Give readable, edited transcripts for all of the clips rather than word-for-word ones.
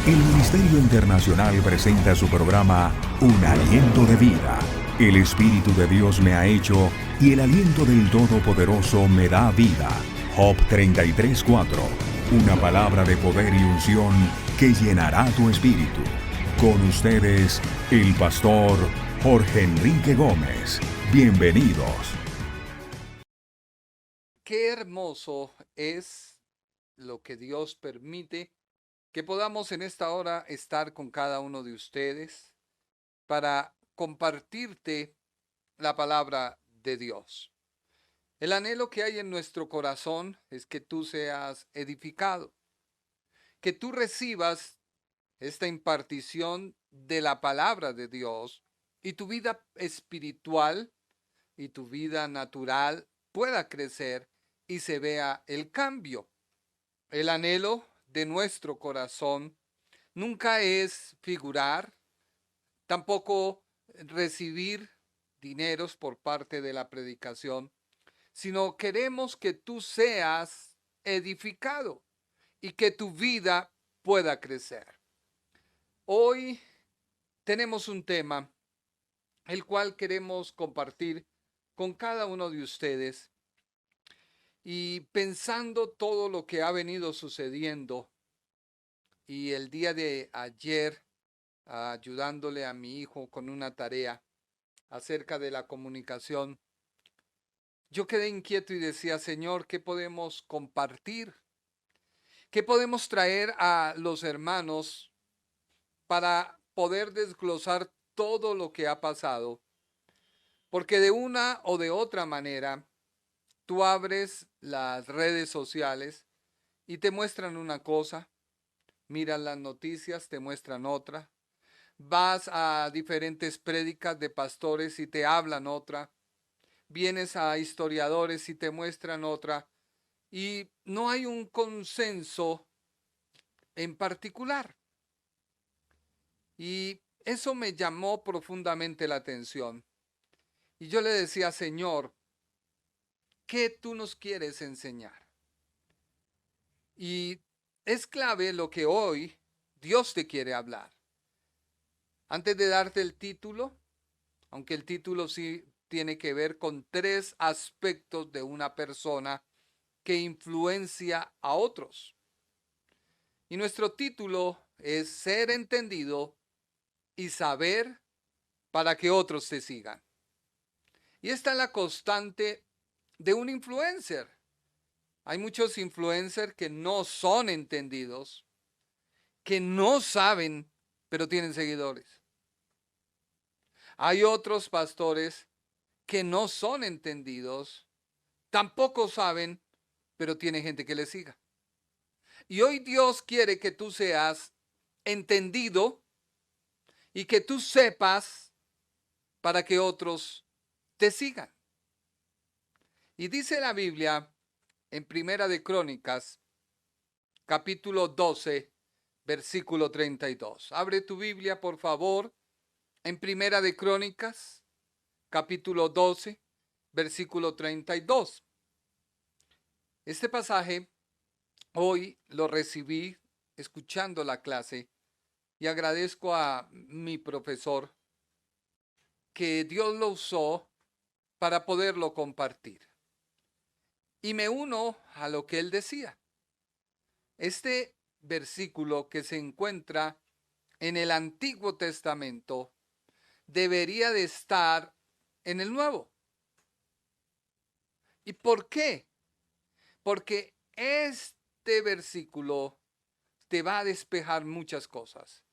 El Ministerio Internacional presenta su programa Un Aliento de Vida. El Espíritu de Dios me ha hecho y el aliento del Todopoderoso me da vida. Job 33:4. Una palabra de poder y unción que llenará tu espíritu. Con ustedes, el pastor Jorge Enrique Gómez. Bienvenidos. Qué hermoso es lo que Dios permite que podamos en esta hora estar con cada uno de ustedes para compartirte la palabra de Dios. El anhelo que hay en nuestro corazón es que tú seas edificado, que tú recibas esta impartición de la palabra de Dios y tu vida espiritual y tu vida natural pueda crecer y se vea el cambio. El anhelo de nuestro corazón nunca es figurar, tampoco recibir dineros por parte de la predicación, sino queremos que tú seas edificado y que tu vida pueda crecer. Hoy tenemos un tema el cual queremos compartir con cada uno de ustedes y pensando todo lo que ha venido sucediendo y el día de ayer ayudándole a mi hijo con una tarea acerca de la comunicación, yo quedé inquieto y decía, Señor, ¿qué podemos compartir? ¿Qué podemos traer a los hermanos para poder desglosar todo lo que ha pasado? Porque de una o de otra manera, tú abres las redes sociales y te muestran una cosa, miras las noticias, te muestran otra, vas a diferentes prédicas de pastores y te hablan otra, vienes a historiadores y te muestran otra, y no hay un consenso en particular. Y eso me llamó profundamente la atención. Y yo le decía, Señor, ¿qué tú nos quieres enseñar? Y es clave lo que hoy Dios te quiere hablar. Antes de darte el título, aunque el título sí tiene que ver con 3 aspectos de una persona que influencia a otros. Y nuestro título es Ser entendido y saber para que otros te sigan. Y esta es la constante de un influencer. Hay muchos influencers que no son entendidos, que no saben, pero tienen seguidores. Hay otros pastores que no son entendidos, tampoco saben, pero tiene gente que les siga. Y hoy Dios quiere que tú seas entendido y que tú sepas para que otros te sigan. Y dice la Biblia en Primera de Crónicas, capítulo 12, versículo 32. Abre tu Biblia, por favor, en Primera de Crónicas, capítulo 12, versículo 32. Este pasaje hoy lo recibí escuchando la clase y agradezco a mi profesor que Dios lo usó para poderlo compartir. Y me uno a lo que él decía. Este versículo que se encuentra en el Antiguo Testamento debería de estar en el Nuevo. ¿Y por qué? Porque este versículo te va a despejar muchas cosas.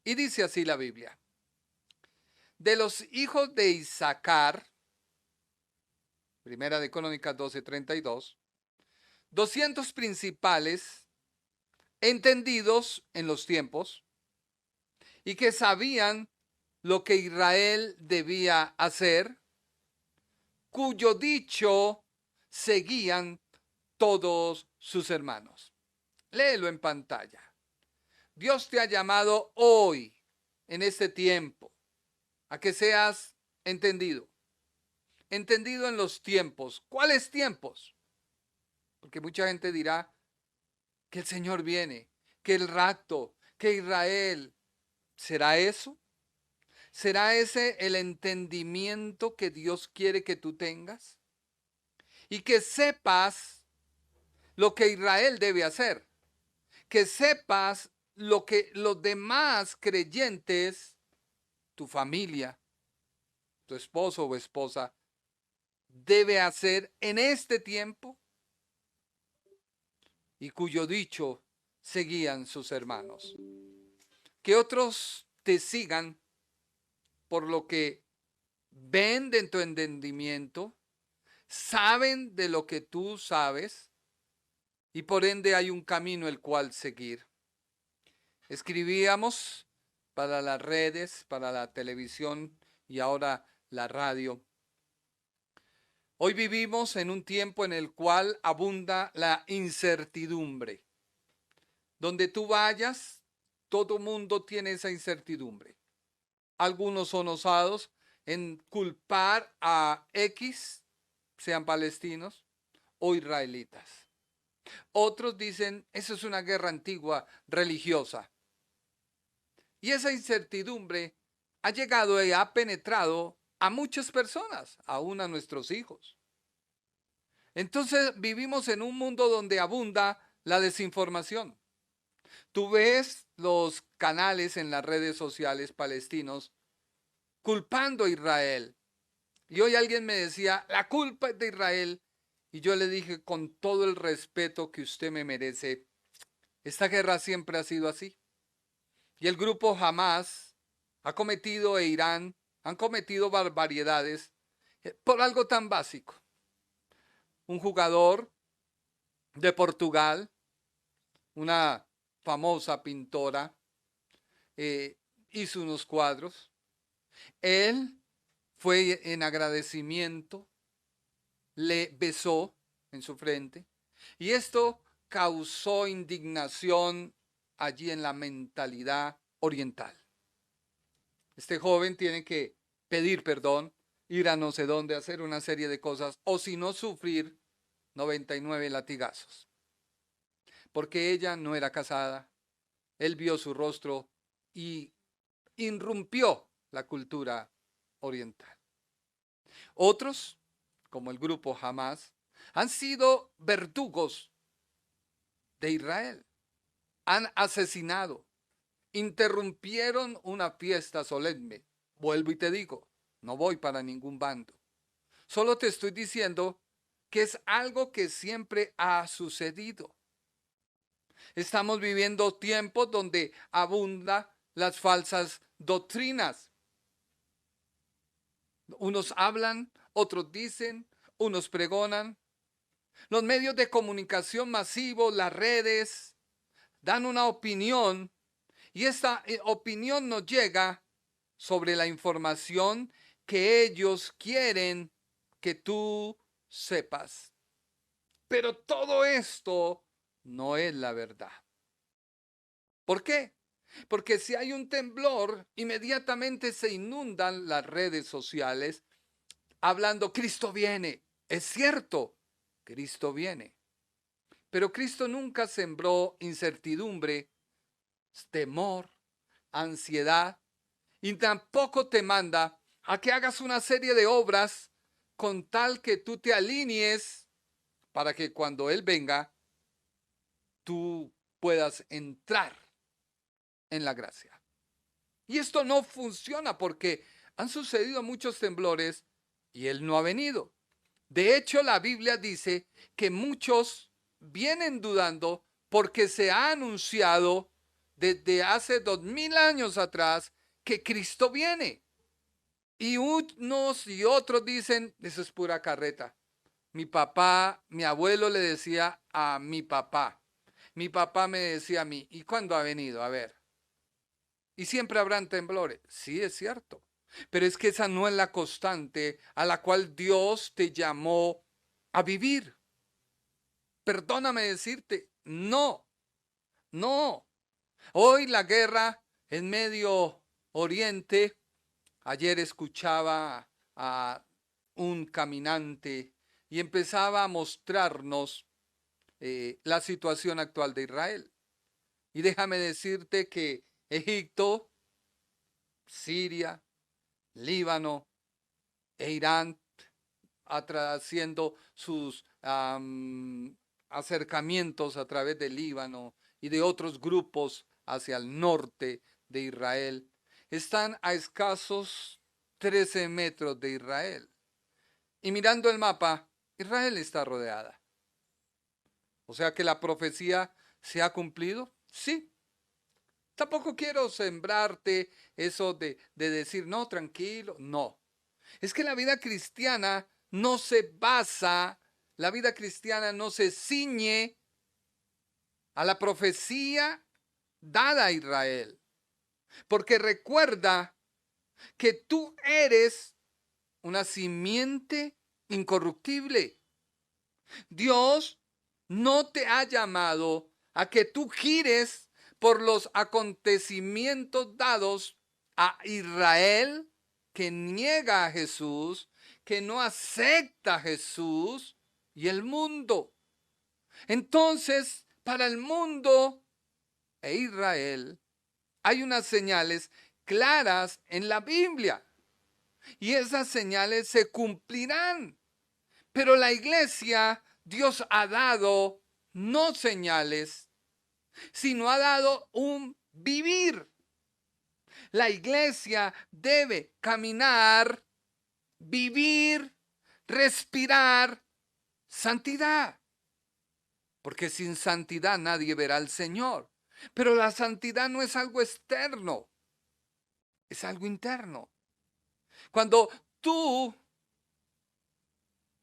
Y dice así la Biblia. De los hijos de Isaacar, Primera de Crónicas 12:32, 200 principales entendidos en los tiempos y que sabían lo que Israel debía hacer, cuyo dicho seguían todos sus hermanos. Léelo en pantalla. Dios te ha llamado hoy, en este tiempo, a que seas entendido. Entendido en los tiempos. ¿Cuáles tiempos? Porque mucha gente dirá que el Señor viene, que el rapto, que Israel, ¿será eso? ¿Será ese el entendimiento que Dios quiere que tú tengas? Y que sepas lo que Israel debe hacer, que sepas lo que los demás creyentes, tu familia, tu esposo o esposa, debe hacer en este tiempo y cuyo dicho seguían sus hermanos. Que otros te sigan por lo que ven de tu entendimiento, saben de lo que tú sabes y por ende hay un camino el cual seguir. Escribíamos para las redes, para la televisión y ahora la radio. Hoy vivimos en un tiempo en el cual abunda la incertidumbre. Donde tú vayas, todo mundo tiene esa incertidumbre. Algunos son osados en culpar a X, sean palestinos o israelitas. Otros dicen, eso es una guerra antigua religiosa. Y esa incertidumbre ha llegado y ha penetrado a muchas personas, aún a nuestros hijos. Entonces vivimos en un mundo donde abunda la desinformación. Tú ves los canales en las redes sociales palestinos culpando a Israel. Y hoy alguien me decía, la culpa es de Israel. Y yo le dije, con todo el respeto que usted me merece, esta guerra siempre ha sido así. Y el grupo Hamas ha cometido e Irán han cometido barbaridades por algo tan básico. Un jugador de Portugal, una famosa pintora, hizo unos cuadros. Él fue en agradecimiento, le besó en su frente y esto causó indignación allí en la mentalidad oriental. Este joven tiene que pedir perdón, ir a no sé dónde, hacer una serie de cosas o si no sufrir 99 latigazos. Porque ella no era casada, él vio su rostro y irrumpió la cultura oriental. Otros, como el grupo Hamas, han sido verdugos de Israel. Han asesinado, interrumpieron una fiesta solemne. Vuelvo y te digo, no voy para ningún bando. Solo te estoy diciendo que es algo que siempre ha sucedido. Estamos viviendo tiempos donde abundan las falsas doctrinas. Unos hablan, otros dicen, unos pregonan. Los medios de comunicación masivos, las redes, dan una opinión y esta opinión nos llega sobre la información que ellos quieren que tú sepas. Pero todo esto no es la verdad. ¿Por qué? Porque si hay un temblor, inmediatamente se inundan las redes sociales hablando, Cristo viene. Es cierto, Cristo viene. Pero Cristo nunca sembró incertidumbre, temor, ansiedad, y tampoco te manda a que hagas una serie de obras con tal que tú te alinees para que cuando Él venga, tú puedas entrar en la gracia. Y esto no funciona porque han sucedido muchos temblores y Él no ha venido. De hecho, la Biblia dice que muchos vienen dudando porque se ha anunciado desde hace 2000 años atrás que Cristo viene. Y unos y otros dicen, eso es pura carreta. Mi papá, mi abuelo le decía a mi papá me decía a mí, ¿y cuándo ha venido? A ver. Y siempre habrán temblores. Sí, es cierto. Pero es que esa no es la constante a la cual Dios te llamó a vivir. Perdóname decirte, no, no. Hoy la guerra en Medio Oriente, ayer escuchaba a un caminante y empezaba a mostrarnos la situación actual de Israel. Y déjame decirte que Egipto, Siria, Líbano e Irán, haciendo sus acercamientos a través del Líbano y de otros grupos hacia el norte de Israel, están a escasos 13 metros de Israel. Y mirando el mapa, Israel está rodeada. O sea que la profecía se ha cumplido. Sí. Tampoco quiero sembrarte eso de decir, no, tranquilo. No. Es que la vida cristiana no se basa, la vida cristiana no se ciñe a la profecía dada a Israel. Porque recuerda que tú eres una simiente incorruptible. Dios no te ha llamado a que tú gires por los acontecimientos dados a Israel, que niega a Jesús, que no acepta a Jesús, y el mundo. Entonces, para el mundo e Israel hay unas señales claras en la Biblia, y esas señales se cumplirán. Pero la iglesia, Dios ha dado no señales, sino ha dado un vivir. La iglesia debe caminar, vivir, respirar santidad. Porque sin santidad nadie verá al Señor. Pero la santidad no es algo externo, es algo interno. Cuando tú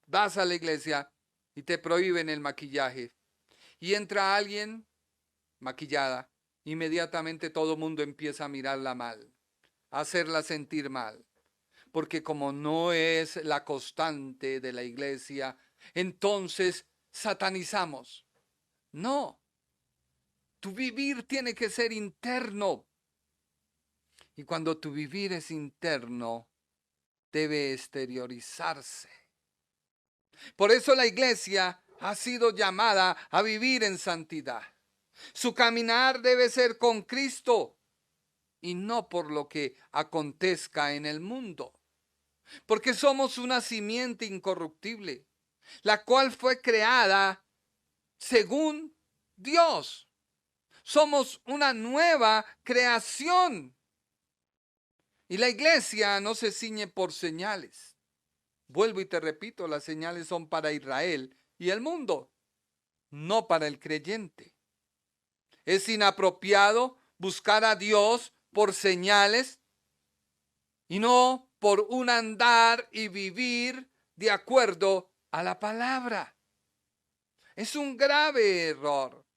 vas a la iglesia y te prohíben el maquillaje y entra alguien maquillada, inmediatamente todo el mundo empieza a mirarla mal, a hacerla sentir mal, porque como no es la constante de la iglesia, entonces satanizamos. No, tu vivir tiene que ser interno, y cuando tu vivir es interno, debe exteriorizarse. Por eso la iglesia ha sido llamada a vivir en santidad. Su caminar debe ser con Cristo y no por lo que acontezca en el mundo. Porque somos una simiente incorruptible, la cual fue creada según Dios. Somos una nueva creación. Y la iglesia no se ciñe por señales. Vuelvo y te repito, las señales son para Israel y el mundo, no para el creyente. Es inapropiado buscar a Dios por señales y no por un andar y vivir de acuerdo a la palabra. Es un grave error.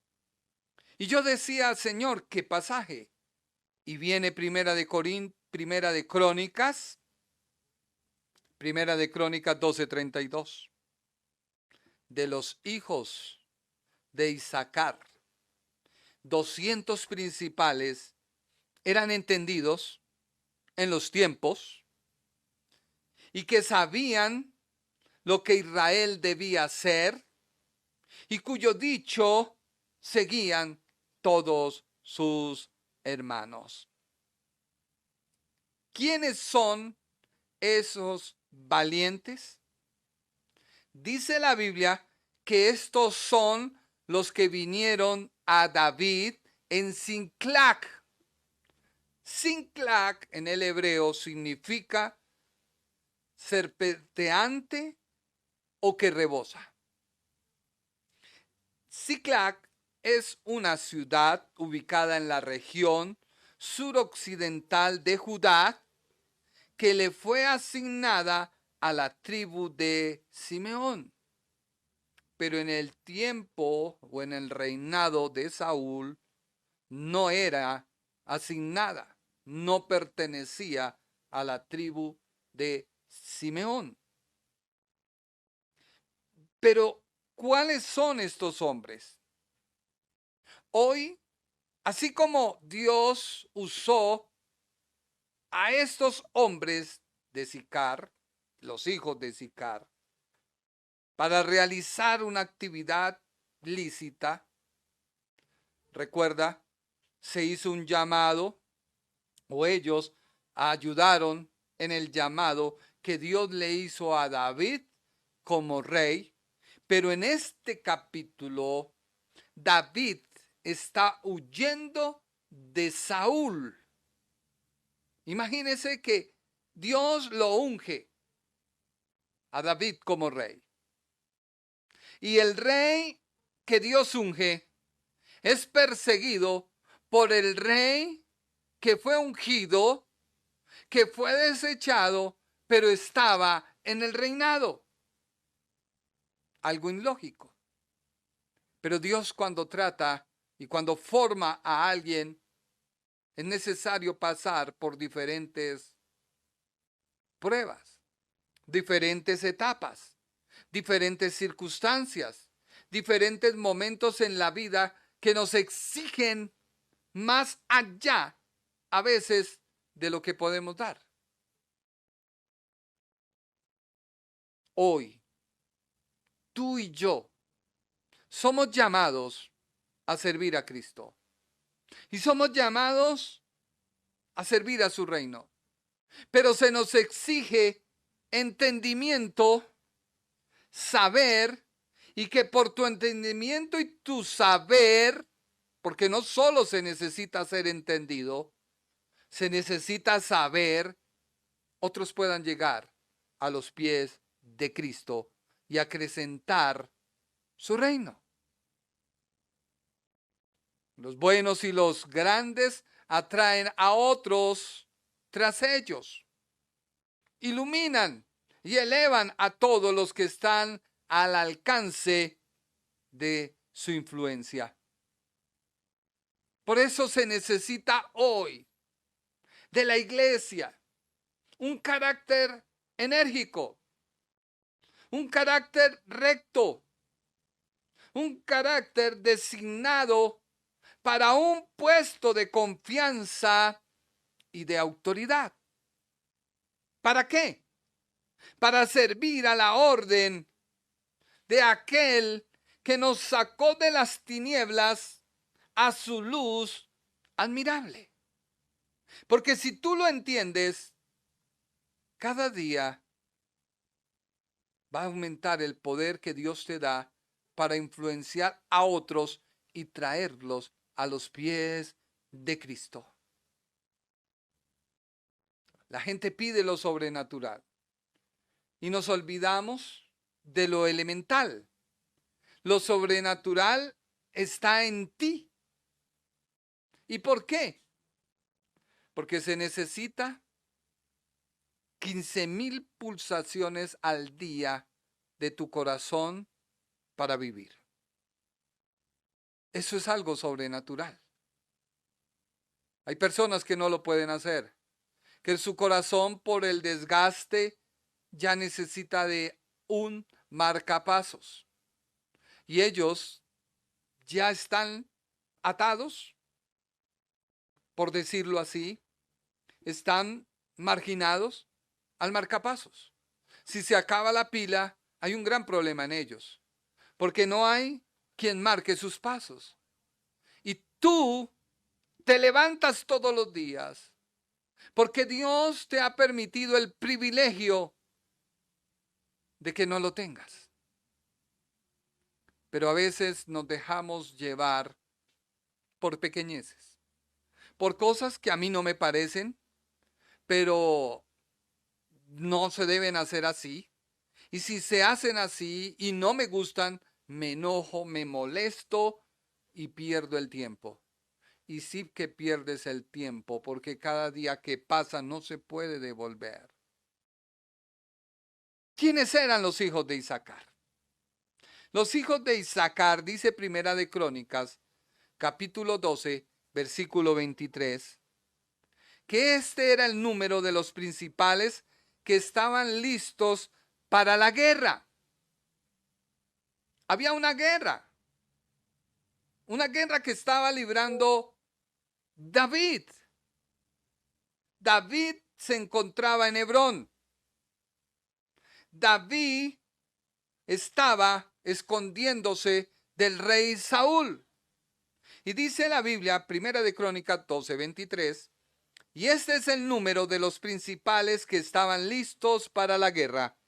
Y yo decía, Señor, ¿qué pasaje? Y viene Primera de Crónicas 12:32. De los hijos de Isaacar, 200 principales eran entendidos en los tiempos y que sabían lo que Israel debía hacer y cuyo dicho seguían todos sus hermanos. ¿Quiénes son esos valientes? Dice la Biblia que estos son los que vinieron a David en Siclag. Siclag en el hebreo significa serpenteante o que rebosa. Siclag es una ciudad ubicada en la región suroccidental de Judá que le fue asignada a la tribu de Simeón. Pero en el tiempo o en el reinado de Saúl no era asignada, no pertenecía a la tribu de Simeón. Pero, ¿cuáles son estos hombres? Hoy, así como Dios usó a estos hombres de Sicar, los hijos de Sicar, para realizar una actividad lícita, recuerda se hizo un llamado, o ellos ayudaron en el llamado que Dios le hizo a David como rey. Pero en este capítulo, David está huyendo de Saúl. Imagínense que Dios lo unge a David como rey. Y el rey que Dios unge es perseguido por el rey que fue ungido, que fue desechado, pero estaba en el reinado. Algo ilógico. Pero Dios, cuando trata y cuando forma a alguien, es necesario pasar por diferentes pruebas, diferentes etapas, diferentes circunstancias, diferentes momentos en la vida que nos exigen más allá, a veces, de lo que podemos dar. Hoy, tú y yo somos llamados a servir a Cristo. Y somos llamados a servir a su reino. Pero se nos exige entendimiento, saber, y que por tu entendimiento y tu saber, porque no solo se necesita ser entendido, se necesita saber, otros puedan llegar a los pies de Cristo y acrecentar su reino. Los buenos y los grandes atraen a otros tras ellos. Iluminan y elevan a todos los que están al alcance de su influencia. Por eso se necesita hoy de la iglesia un carácter enérgico, un carácter recto, un carácter designado para un puesto de confianza y de autoridad. ¿Para qué? Para servir a la orden de aquel que nos sacó de las tinieblas a su luz admirable. Porque si tú lo entiendes, cada día va a aumentar el poder que Dios te da para influenciar a otros y traerlos a los pies de Cristo. La gente pide lo sobrenatural y nos olvidamos de lo elemental. Lo sobrenatural está en ti. ¿Y por qué? Porque se necesita 15,000 pulsaciones al día de tu corazón para vivir. Eso es algo sobrenatural. Hay personas que no lo pueden hacer, que su corazón por el desgaste ya necesita de un marcapasos. Y ellos ya están atados, por decirlo así, están marginados al marcapasos. Si se acaba la pila, hay un gran problema en ellos, porque no hay quien marque sus pasos. Y tú te levantas todos los días, porque Dios te ha permitido el privilegio de que no lo tengas. Pero a veces nos dejamos llevar por pequeñeces, por cosas que a mí no me parecen, pero no se deben hacer así. Y si se hacen así y no me gustan, me enojo, me molesto y pierdo el tiempo. Y sí que pierdes el tiempo, porque cada día que pasa no se puede devolver. ¿Quiénes eran los hijos de Isaacar? Los hijos de Isaacar, dice Primera de Crónicas, capítulo 12, versículo 23, que este era el número de los principales que estaban listos para la guerra. Había una guerra que estaba librando David. David se encontraba en Hebrón. David estaba escondiéndose del rey Saúl. Y dice la Biblia, Primera de Crónicas 12:23, y este es el número de los principales que estaban listos para la guerra,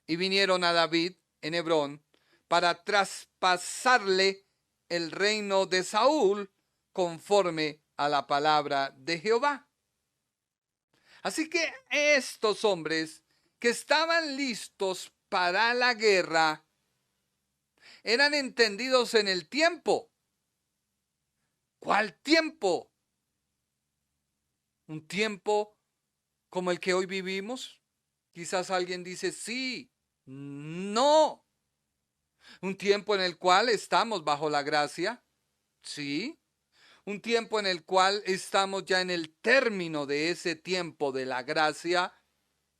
y vinieron a David en Hebrón para traspasarle el reino de Saúl conforme a la palabra de Jehová. Así que estos hombres que estaban listos para la guerra eran entendidos en el tiempo. ¿Cuál tiempo? ¿Un tiempo como el que hoy vivimos? Quizás alguien dice sí, no. ¿Un tiempo en el cual estamos bajo la gracia? Sí. ¿Un tiempo en el cual estamos ya en el término de ese tiempo de la gracia?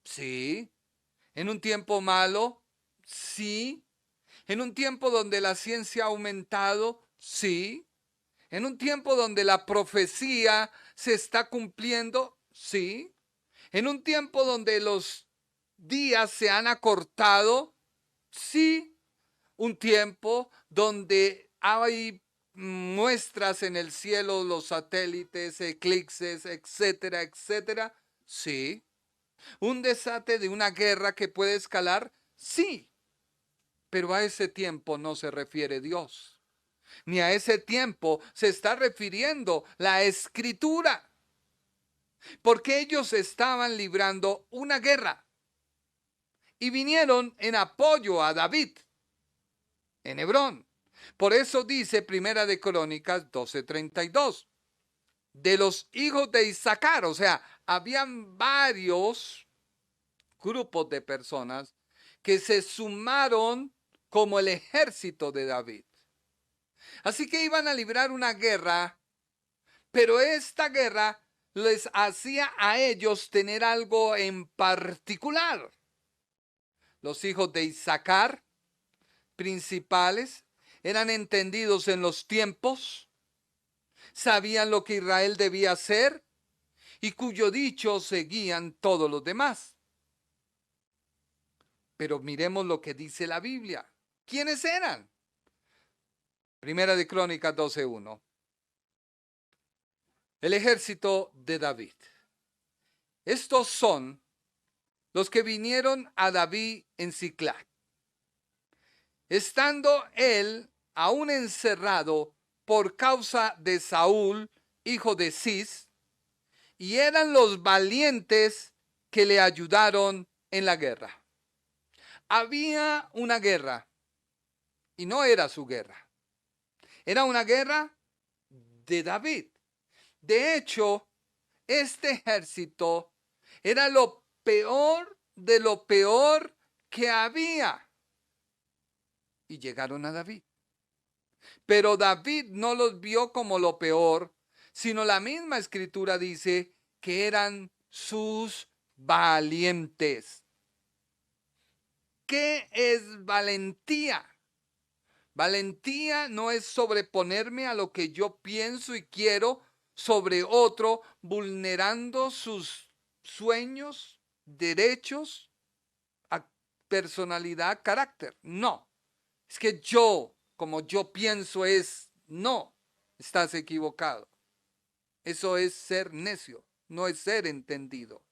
Sí. ¿En un tiempo malo? Sí. ¿En un tiempo donde la ciencia ha aumentado? Sí. ¿En un tiempo donde la profecía se está cumpliendo? Sí. ¿En un tiempo donde los días se han acortado? Sí. ¿Un tiempo donde hay muestras en el cielo, los satélites, eclipses, etcétera, etcétera? Sí. ¿Un desate de una guerra que puede escalar? Sí. Pero a ese tiempo no se refiere Dios. Ni a ese tiempo se está refiriendo la Escritura. Porque ellos estaban librando una guerra. Y vinieron en apoyo a David en Hebrón. Por eso dice Primera de Crónicas 12:32. De los hijos de Isaacar, o sea, habían varios grupos de personas que se sumaron como el ejército de David. Así que iban a librar una guerra, pero esta guerra les hacía a ellos tener algo en particular. Los hijos de Isaacar, principales, eran entendidos en los tiempos, sabían lo que Israel debía hacer y cuyo dicho seguían todos los demás. Pero miremos lo que dice la Biblia. ¿Quiénes eran? Primera de Crónicas 12:1. El ejército de David. Estos son los que vinieron a David en Siclag, estando él aún encerrado por causa de Saúl, hijo de Cis, y eran los valientes que le ayudaron en la guerra. Había una guerra, y no era su guerra. Era una guerra de David. De hecho, este ejército era lo peor de lo peor que había. Y llegaron a David. Pero David no los vio como lo peor, sino la misma escritura dice que eran sus valientes. ¿Qué es valentía? Valentía no es sobreponerme a lo que yo pienso y quiero sobre otro, vulnerando sus sueños, derechos, personalidad, carácter. No, es que yo, como yo pienso es, no, estás equivocado. Eso es ser necio, no es ser entendido.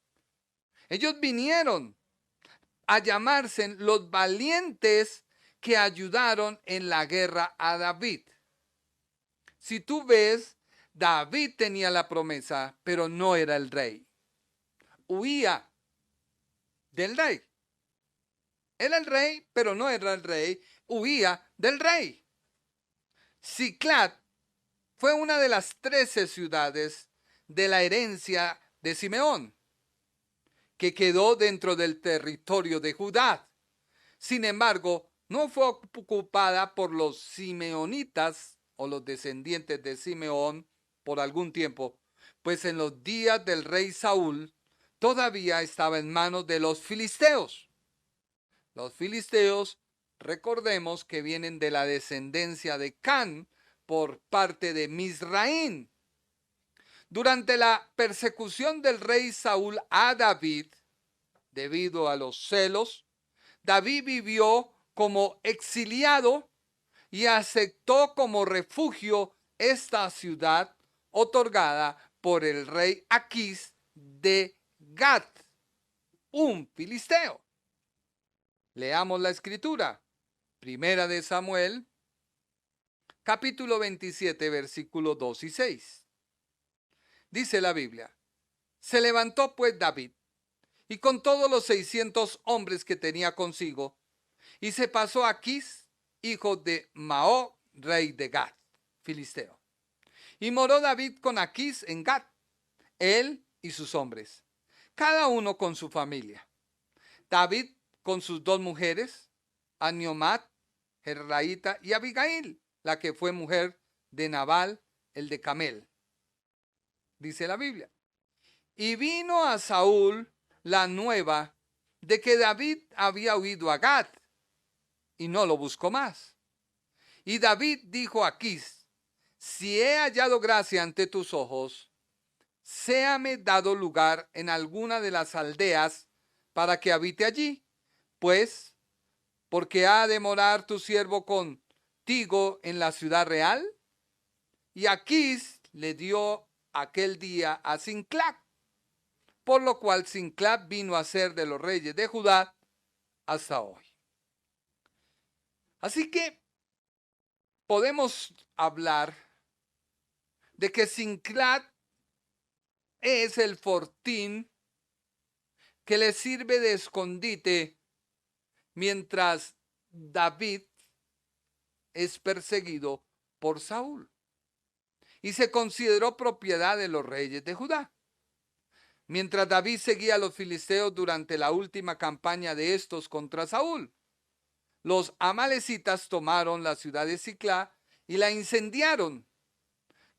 Ellos vinieron a llamarse los valientes que ayudaron en la guerra a David. Si tú ves, David tenía la promesa, pero no era el rey. Huía del rey. Era el rey, pero no era el rey. Huía del rey. Siclag fue una de las 13 ciudades de la herencia de Simeón, que quedó dentro del territorio de Judá. Sin embargo, no fue ocupada por los simeonitas o los descendientes de Simeón por algún tiempo, pues en los días del rey Saúl todavía estaba en manos de los filisteos. Los filisteos, recordemos que vienen de la descendencia de Can por parte de Misraín. Durante la persecución del rey Saúl a David, debido a los celos, David vivió como exiliado y aceptó como refugio esta ciudad otorgada por el rey Aquís de Gat, un filisteo. Leamos la escritura. Primera de Samuel, capítulo 27, versículos 2 y 6. Dice la Biblia: se levantó pues David, y con todos los 600 hombres que tenía consigo, y se pasó a Aquís, hijo de Maó, rey de Gat, filisteo. Y moró David con Aquís en Gat, él y sus hombres, cada uno con su familia. David con sus 2 mujeres, Aniomat, Jerraíta, y Abigail, la que fue mujer de Nabal, el de Camel. Dice la Biblia: y vino a Saúl la nueva de que David había huido a Gat, y no lo buscó más. Y David dijo a Aquís: si he hallado gracia ante tus ojos, séame dado lugar en alguna de las aldeas para que habite allí, pues, porque ha de morar tu siervo contigo en la ciudad real. Y Aquís le dio aquel día a Sinclac, por lo cual Sinclac vino a ser de los reyes de Judá hasta hoy. Así que podemos hablar de que Sinclac es el fortín que le sirve de escondite mientras David es perseguido por Saúl, y se consideró propiedad de los reyes de Judá. Mientras David seguía a los filisteos durante la última campaña de estos contra Saúl, los amalecitas tomaron la ciudad de Siclá y la incendiaron.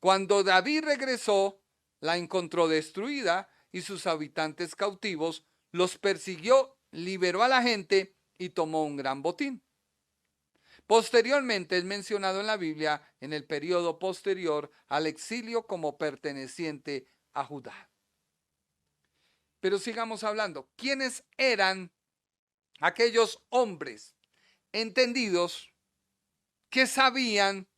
Cuando David regresó, la encontró destruida y sus habitantes cautivos. Los persiguió, liberó a la gente y tomó un gran botín. Posteriormente es mencionado en la Biblia en el periodo posterior al exilio como perteneciente a Judá. Pero sigamos hablando. ¿Quiénes eran aquellos hombres entendidos que sabían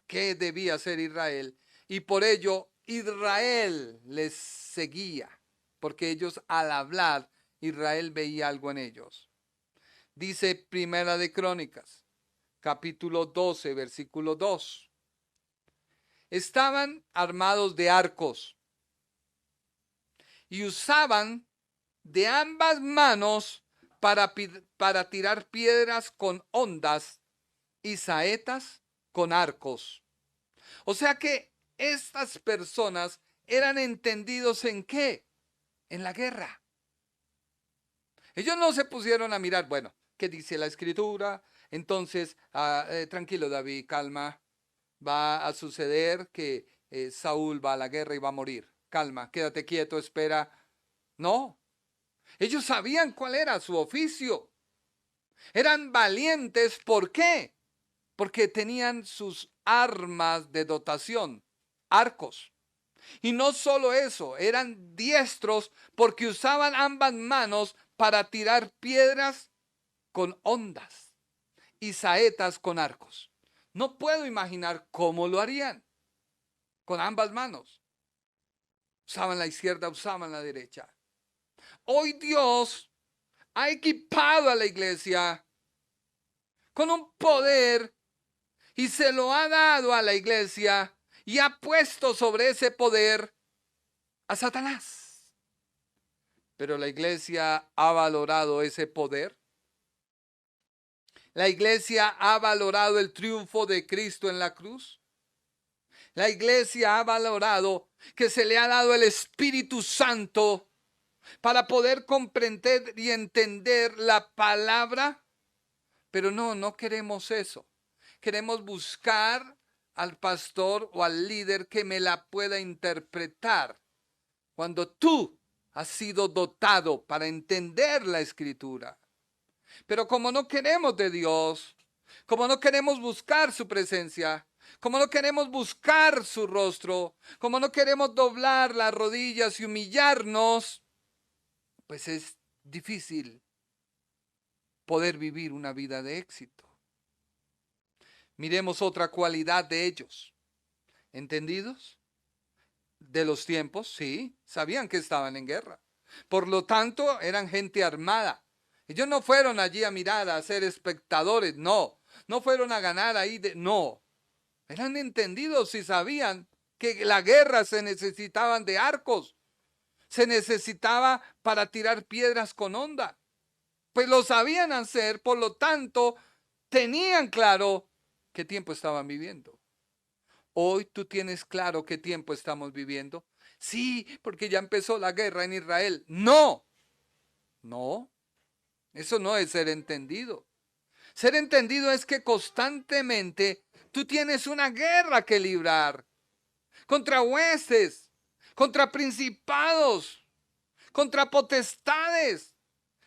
qué debía ser Israel? Y por ello Israel les seguía, porque ellos, al hablar, Israel veía algo en ellos. Dice Primera de Crónicas, capítulo 12, versículo 2. Estaban armados de arcos y usaban de ambas manos para tirar piedras con hondas y saetas con arcos. O sea que estas personas eran entendidos ¿en qué? En la guerra. Ellos no se pusieron a mirar, bueno, ¿qué dice la escritura? Entonces, tranquilo David, calma, va a suceder que Saúl va a la guerra y va a morir. Calma, quédate quieto, espera. No, ellos sabían cuál era su oficio. Eran valientes, ¿por qué? Porque tenían sus armas de dotación, arcos. Y no solo eso, eran diestros porque usaban ambas manos para tirar piedras con hondas y saetas con arcos. No puedo imaginar cómo lo harían con ambas manos. Usaban la izquierda, usaban la derecha. Hoy Dios ha equipado a la iglesia con un poder y se lo ha dado a la iglesia y ha puesto sobre ese poder a Satanás. Pero la iglesia ha valorado ese poder. La iglesia ha valorado el triunfo de Cristo en la cruz. La iglesia ha valorado que se le ha dado el Espíritu Santo para poder comprender y entender la palabra. Pero no queremos eso. Queremos buscar al pastor o al líder que me la pueda interpretar. Cuando tú has sido dotado para entender la escritura. Pero como no queremos de Dios, como no queremos buscar su presencia, como no queremos buscar su rostro, como no queremos doblar las rodillas y humillarnos, pues es difícil poder vivir una vida de éxito. Miremos otra cualidad de ellos. ¿Entendidos? De los tiempos, sí, sabían que estaban en guerra. Por lo tanto, eran gente armada. Ellos no fueron allí a mirar, a ser espectadores, no. No fueron a ganar ahí, no. Eran entendidos y sabían que la guerra se necesitaban de arcos. Se necesitaba para tirar piedras con honda. Pues lo sabían hacer, por lo tanto, tenían claro qué tiempo estaban viviendo. Hoy tú tienes claro qué tiempo estamos viviendo. Sí, porque ya empezó la guerra en Israel. No, no, eso no es ser entendido. Ser entendido es que constantemente tú tienes una guerra que librar contra huestes, contra principados, contra potestades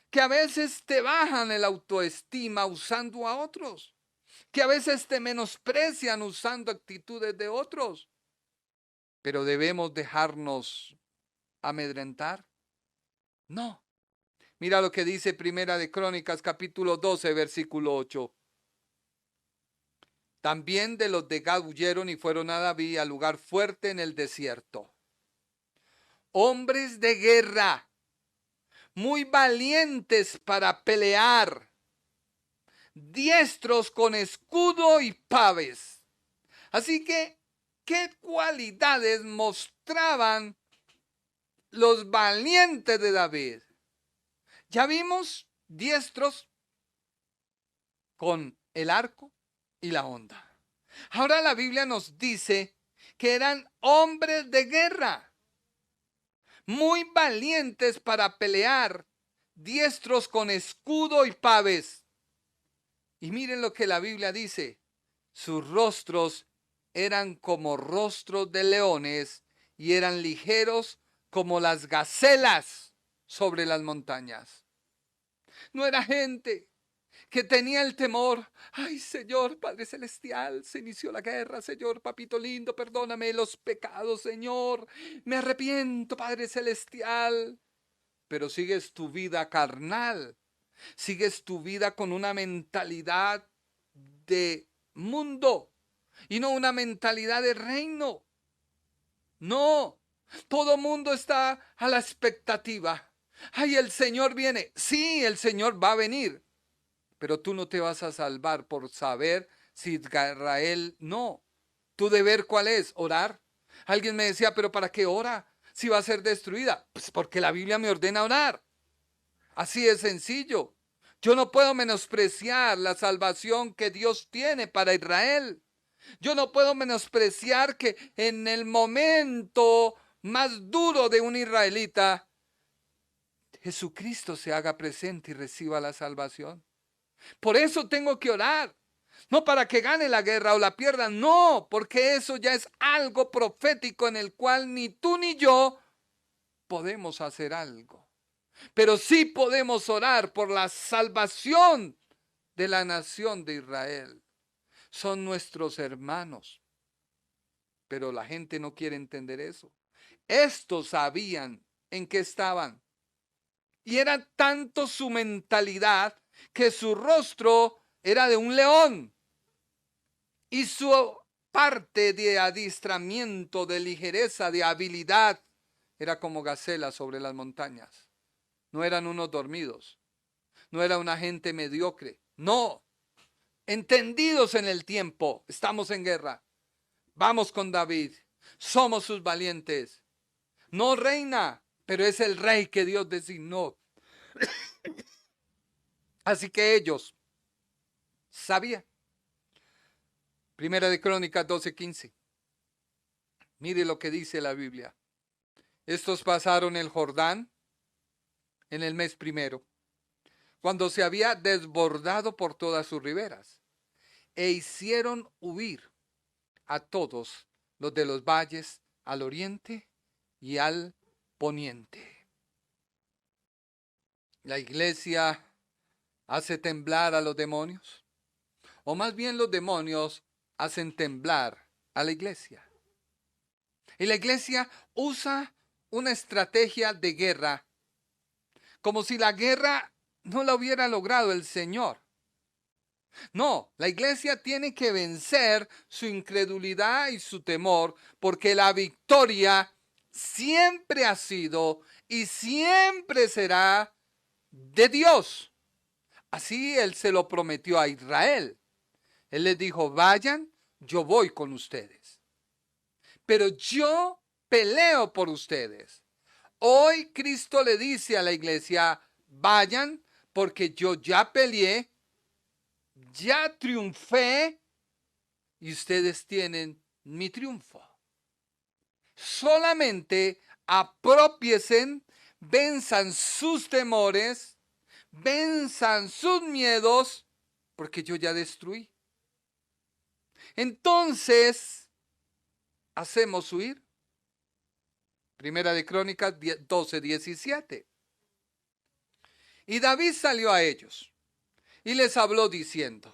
que a veces te bajan el autoestima usando a otros, que a veces te menosprecian usando actitudes de otros. Pero debemos dejarnos amedrentar. No. Mira lo que dice Primera de Crónicas, capítulo 12, versículo 8. También de los de Gad huyeron y fueron a David al lugar fuerte en el desierto. Hombres de guerra, muy valientes para pelear, diestros con escudo y paves. Así que, ¿qué cualidades mostraban los valientes de David? Ya vimos diestros con el arco y la honda. Ahora la Biblia nos dice que eran hombres de guerra, muy valientes para pelear, diestros con escudo y paves. Y miren lo que la Biblia dice: sus rostros eran como rostros de leones y eran ligeros como las gacelas sobre las montañas. No era gente que tenía el temor. Ay, Señor, Padre Celestial, se inició la guerra. Señor, papito lindo, perdóname los pecados, Señor. Me arrepiento, Padre Celestial. Pero sigues tu vida carnal. Sigues tu vida con una mentalidad de mundo y no una mentalidad de reino. No, todo mundo está a la expectativa. Ay, el Señor viene. Sí, el Señor va a venir. Pero tú no te vas a salvar por saber si Israel no. ¿Tu deber cuál es? Orar. Alguien me decía, pero ¿para qué ora si va a ser destruida? Pues porque la Biblia me ordena orar. Así de sencillo. Yo no puedo menospreciar la salvación que Dios tiene para Israel. Yo no puedo menospreciar que en el momento más duro de un israelita, Jesucristo se haga presente y reciba la salvación. Por eso tengo que orar. No para que gane la guerra o la pierda, no, porque eso ya es algo profético en el cual ni tú ni yo podemos hacer algo. Pero sí podemos orar por la salvación de la nación de Israel. Son nuestros hermanos. Pero la gente no quiere entender eso. Estos sabían en qué estaban. Y era tanto su mentalidad que su rostro era de un león. Y su parte de adiestramiento, de ligereza, de habilidad, era como gacela sobre las montañas. No eran unos dormidos. No era una gente mediocre. No. Entendidos en el tiempo. Estamos en guerra. Vamos con David. Somos sus valientes. No reina, pero es el rey que Dios designó. Así que ellos sabían. Primera de Crónicas 12:15. Mire lo que dice la Biblia. Estos pasaron el Jordán en el mes primero, cuando se había desbordado por todas sus riberas, e hicieron huir a todos los de los valles al oriente y al poniente. La iglesia hace temblar a los demonios, o más bien los demonios hacen temblar a la iglesia. Y la iglesia usa una estrategia de guerra, como si la guerra no la hubiera logrado el Señor. No, la iglesia tiene que vencer su incredulidad y su temor, porque la victoria siempre ha sido y siempre será de Dios. Así Él se lo prometió a Israel. Él les dijo, vayan, yo voy con ustedes. Pero yo peleo por ustedes. Hoy Cristo le dice a la iglesia, vayan, porque yo ya peleé, ya triunfé y ustedes tienen mi triunfo. Solamente apropiesen, venzan sus temores, venzan sus miedos, porque yo ya destruí. Entonces, hacemos huir. Primera de Crónicas 12:17. Y David salió a ellos y les habló diciendo,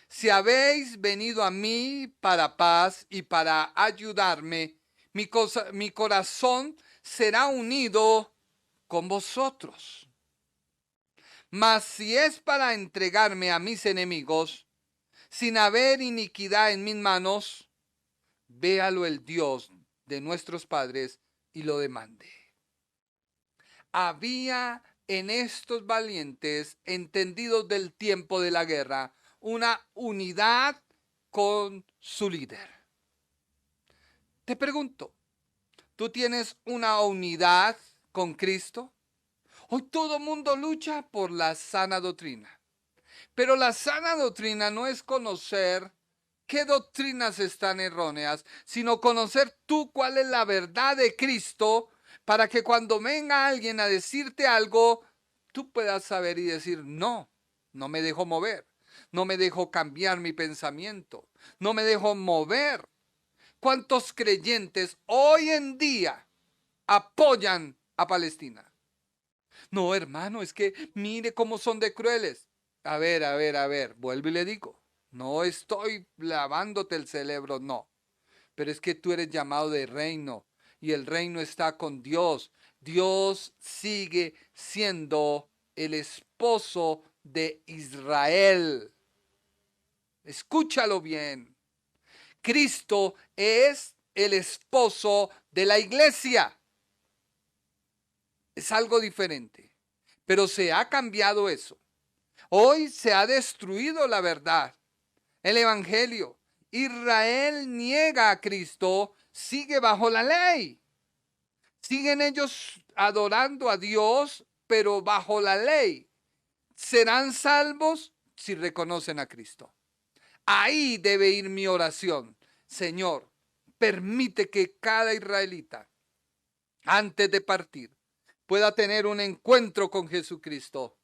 si habéis venido a mí para paz y para ayudarme, mi corazón será unido con vosotros. Mas si es para entregarme a mis enemigos, sin haber iniquidad en mis manos, véalo el Dios de nuestros padres y lo demande. Había en estos valientes, entendidos del tiempo de la guerra, una unidad con su líder. Te pregunto, ¿tú tienes una unidad con Cristo? Hoy todo mundo lucha por la sana doctrina. Pero la sana doctrina no es conocer qué doctrinas están erróneas, sino conocer tú cuál es la verdad de Cristo, para que cuando venga alguien a decirte algo, tú puedas saber y decir, no, no me dejo mover, no me dejo cambiar mi pensamiento, no me dejo mover. ¿Cuántos creyentes hoy en día apoyan a Palestina? No, hermano, es que mire cómo son de crueles. A ver, vuelvo y le digo, no estoy lavándote el cerebro, no. Pero es que tú eres llamado de reino y el reino está con Dios. Dios sigue siendo el esposo de Israel. Escúchalo bien. Cristo es el esposo de la iglesia. Es algo diferente, pero se ha cambiado eso. Hoy se ha destruido la verdad, el evangelio. Israel niega a Cristo, sigue bajo la ley. Siguen ellos adorando a Dios, pero bajo la ley. Serán salvos si reconocen a Cristo. Ahí debe ir mi oración. Señor, permite que cada israelita, antes de partir, pueda tener un encuentro con Jesucristo.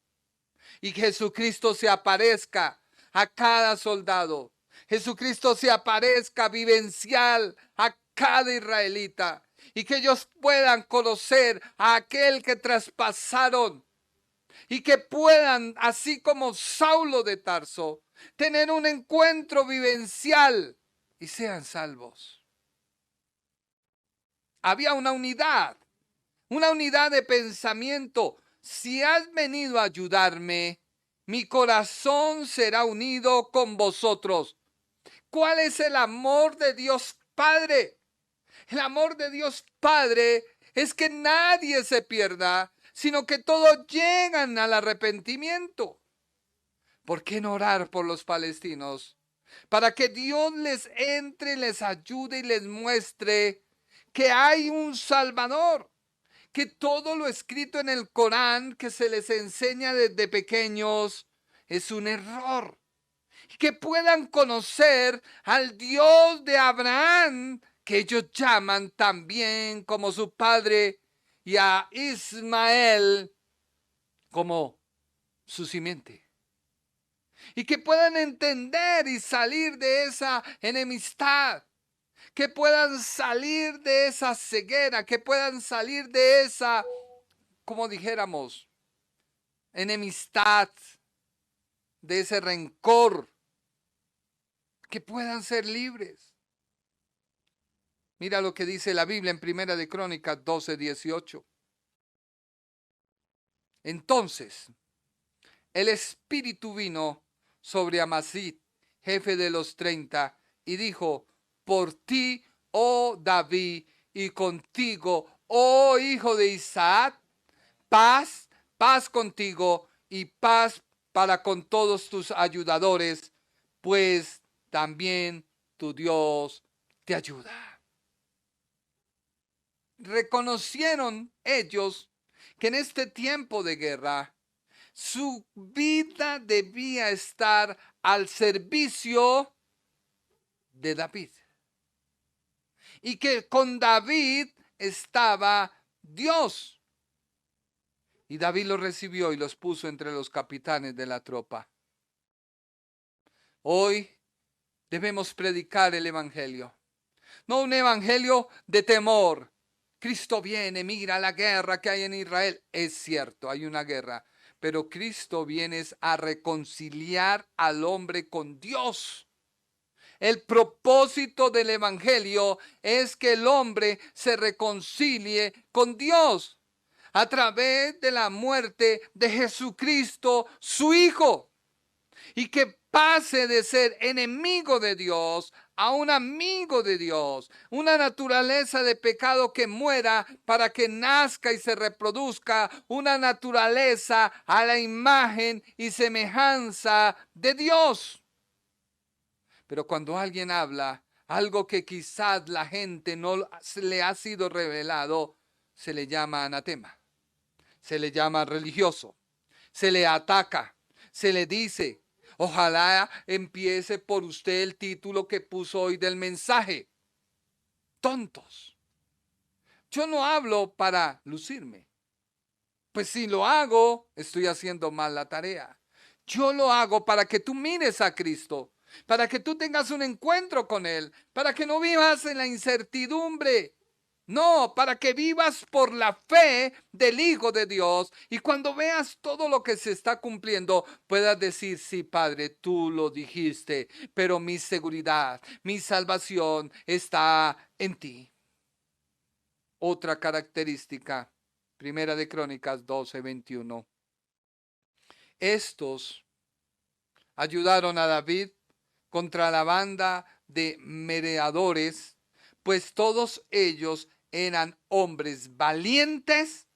Y Jesucristo se aparezca a cada soldado. Jesucristo se aparezca vivencial a cada israelita. Y que ellos puedan conocer a aquel que traspasaron. Y que puedan, así como Saulo de Tarso, tener un encuentro vivencial y sean salvos. Había una unidad de pensamiento. Si has venido a ayudarme, mi corazón será unido con vosotros. ¿Cuál es el amor de Dios Padre? El amor de Dios Padre es que nadie se pierda, sino que todos llegan al arrepentimiento. ¿Por qué no orar por los palestinos? Para que Dios les entre, les ayude y les muestre que hay un Salvador. Que todo lo escrito en el Corán que se les enseña desde pequeños es un error. Que puedan conocer al Dios de Abraham, que ellos llaman también como su padre, y a Ismael como su simiente. Y que puedan entender y salir de esa enemistad. Que puedan salir de esa ceguera, que puedan salir de esa, como dijéramos, enemistad, de ese rencor, que puedan ser libres. Mira lo que dice la Biblia en Primera de Crónicas 12:18. Entonces, el Espíritu vino sobre Amasí, jefe de los 30, y dijo: por ti, oh David, y contigo, oh hijo de Isaac, paz, paz contigo y paz para con todos tus ayudadores, pues también tu Dios te ayuda. Reconocieron ellos que en este tiempo de guerra su vida debía estar al servicio de David, y que con David estaba Dios. Y David los recibió y los puso entre los capitanes de la tropa. Hoy debemos predicar el evangelio, no un evangelio de temor. Cristo viene, mira la guerra que hay en Israel. Es cierto, hay una guerra, pero Cristo viene a reconciliar al hombre con Dios. El propósito del evangelio es que el hombre se reconcilie con Dios a través de la muerte de Jesucristo, su Hijo, y que pase de ser enemigo de Dios a un amigo de Dios, una naturaleza de pecado que muera para que nazca y se reproduzca una naturaleza a la imagen y semejanza de Dios. Pero cuando alguien habla algo que quizás la gente no le ha sido revelado, se le llama anatema, se le llama religioso, se le ataca, se le dice: ojalá empiece por usted el título que puso hoy del mensaje. Tontos. Yo no hablo para lucirme, pues si lo hago, estoy haciendo mal la tarea. Yo lo hago para que tú mires a Cristo, para que tú tengas un encuentro con Él, para que no vivas en la incertidumbre. No, para que vivas por la fe del Hijo de Dios, y cuando veas todo lo que se está cumpliendo, puedas decir: sí, Padre, tú lo dijiste, pero mi seguridad, mi salvación está en ti. Otra característica, Primera de Crónicas 12:21. Estos ayudaron a David contra la banda de merodeadores, pues todos ellos eran hombres valientes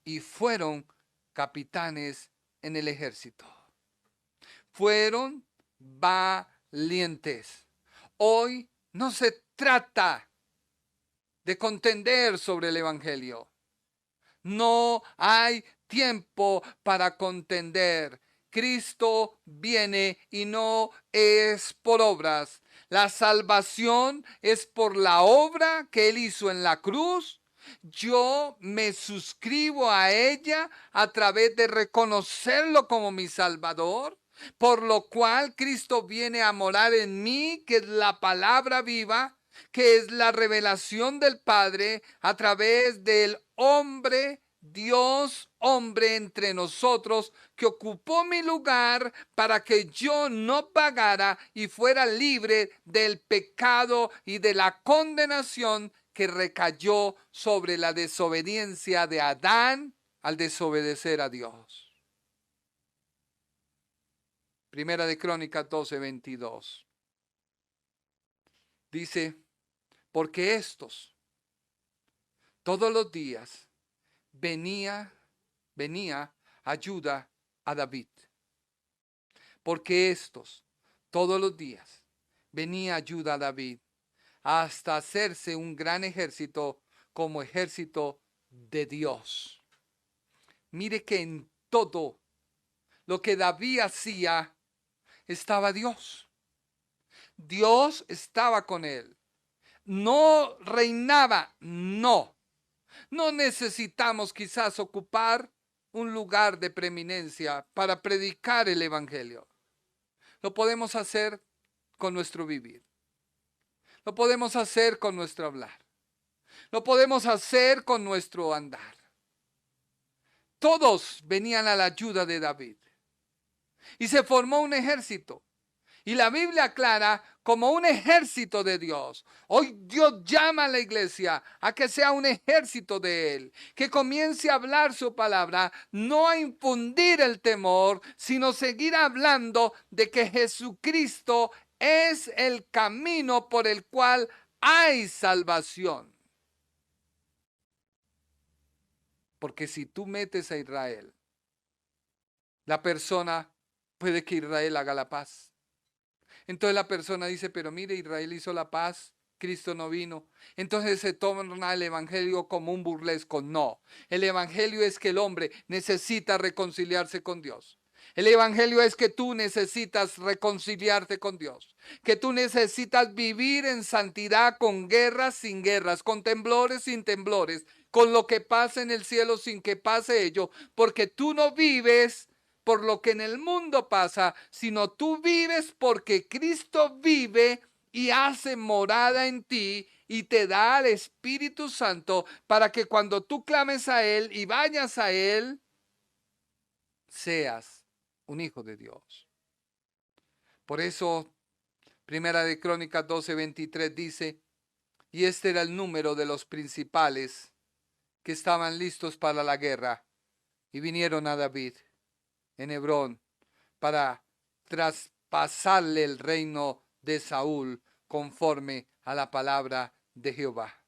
y fueron capitanes en el ejército. Fueron valientes. Hoy no se trata de contender sobre el evangelio. No hay tiempo para contender. Cristo viene y no es por obras. La salvación es por la obra que Él hizo en la cruz. Yo me suscribo a ella a través de reconocerlo como mi Salvador, por lo cual Cristo viene a morar en mí, que es la palabra viva, que es la revelación del Padre a través del hombre, Dios hombre entre nosotros, que ocupó mi lugar para que yo no pagara y fuera libre del pecado y de la condenación que recayó sobre la desobediencia de Adán al desobedecer a Dios. Primera de Crónicas 12:22. Dice: porque estos todos los días venía ayuda a David. Porque estos todos los días venía ayuda a David, hasta hacerse un gran ejército como ejército de Dios. Mire que en todo lo que David hacía estaba Dios. Dios estaba con él. No reinaba, no. No necesitamos quizás ocupar un lugar de preeminencia para predicar el evangelio. Lo podemos hacer con nuestro vivir. Lo podemos hacer con nuestro hablar. Lo podemos hacer con nuestro andar. Todos venían a la ayuda de David. Y se formó un ejército. Y la Biblia aclara como un ejército de Dios. Hoy Dios llama a la iglesia a que sea un ejército de Él, que comience a hablar su palabra, no a infundir el temor, sino seguir hablando de que Jesucristo es el camino por el cual hay salvación. Porque si tú metes a Israel, la persona puede que Israel haga la paz. Entonces la persona dice, pero mire, Israel hizo la paz, Cristo no vino. Entonces se toma el evangelio como un burlesco. No, el evangelio es que el hombre necesita reconciliarse con Dios. El evangelio es que tú necesitas reconciliarte con Dios, que tú necesitas vivir en santidad con guerras sin guerras, con temblores sin temblores, con lo que pasa en el cielo sin que pase ello, porque tú no vives por lo que en el mundo pasa, sino tú vives porque Cristo vive y hace morada en ti y te da al Espíritu Santo para que cuando tú clames a Él y vayas a Él, seas un hijo de Dios. Por eso, Primera de Crónicas 12:23 dice, y este era el número de los principales que estaban listos para la guerra y vinieron a David en Hebrón para traspasarle el reino de Saúl conforme a la palabra de Jehová.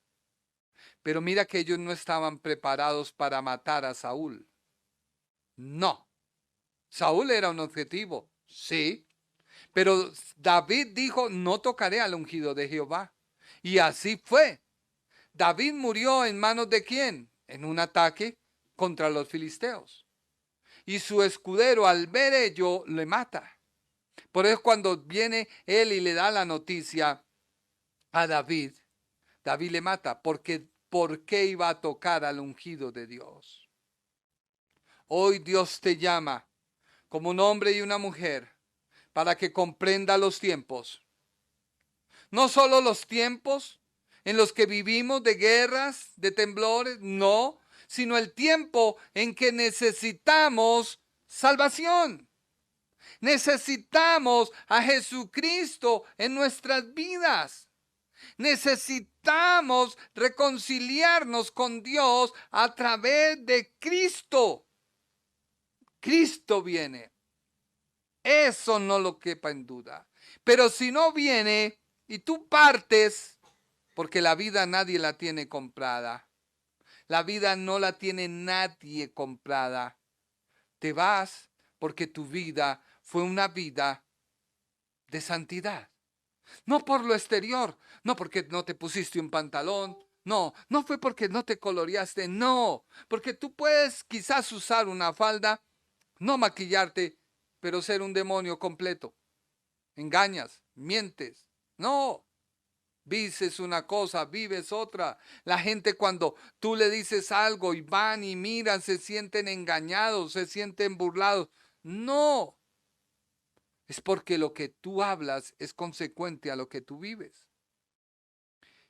Pero mira que ellos no estaban preparados para matar a Saúl. No. Saúl era un objetivo, sí. Pero David dijo, no tocaré al ungido de Jehová. Y así fue. David murió en manos de ¿quién? En un ataque contra los filisteos. Y su escudero al ver ello le mata. Por eso cuando viene él y le da la noticia a David, David le mata. Porque ¿por qué iba a tocar al ungido de Dios? Hoy Dios te llama como un hombre y una mujer para que comprenda los tiempos. No solo los tiempos en los que vivimos de guerras, de temblores, no, sino el tiempo en que necesitamos salvación. Necesitamos a Jesucristo en nuestras vidas. Necesitamos reconciliarnos con Dios a través de Cristo. Cristo viene. Eso no lo quepa en duda. Pero si no viene y tú partes, porque la vida nadie la tiene comprada. La vida no la tiene nadie comprada. Te vas porque tu vida fue una vida de santidad. No por lo exterior, no porque no te pusiste un pantalón, no fue porque no te coloreaste, no, porque tú puedes quizás usar una falda, no maquillarte, pero ser un demonio completo. Engañas, mientes, no. Dices una cosa, vives otra. La gente cuando tú le dices algo y van y miran, se sienten engañados, se sienten burlados. No. Es porque lo que tú hablas es consecuente a lo que tú vives.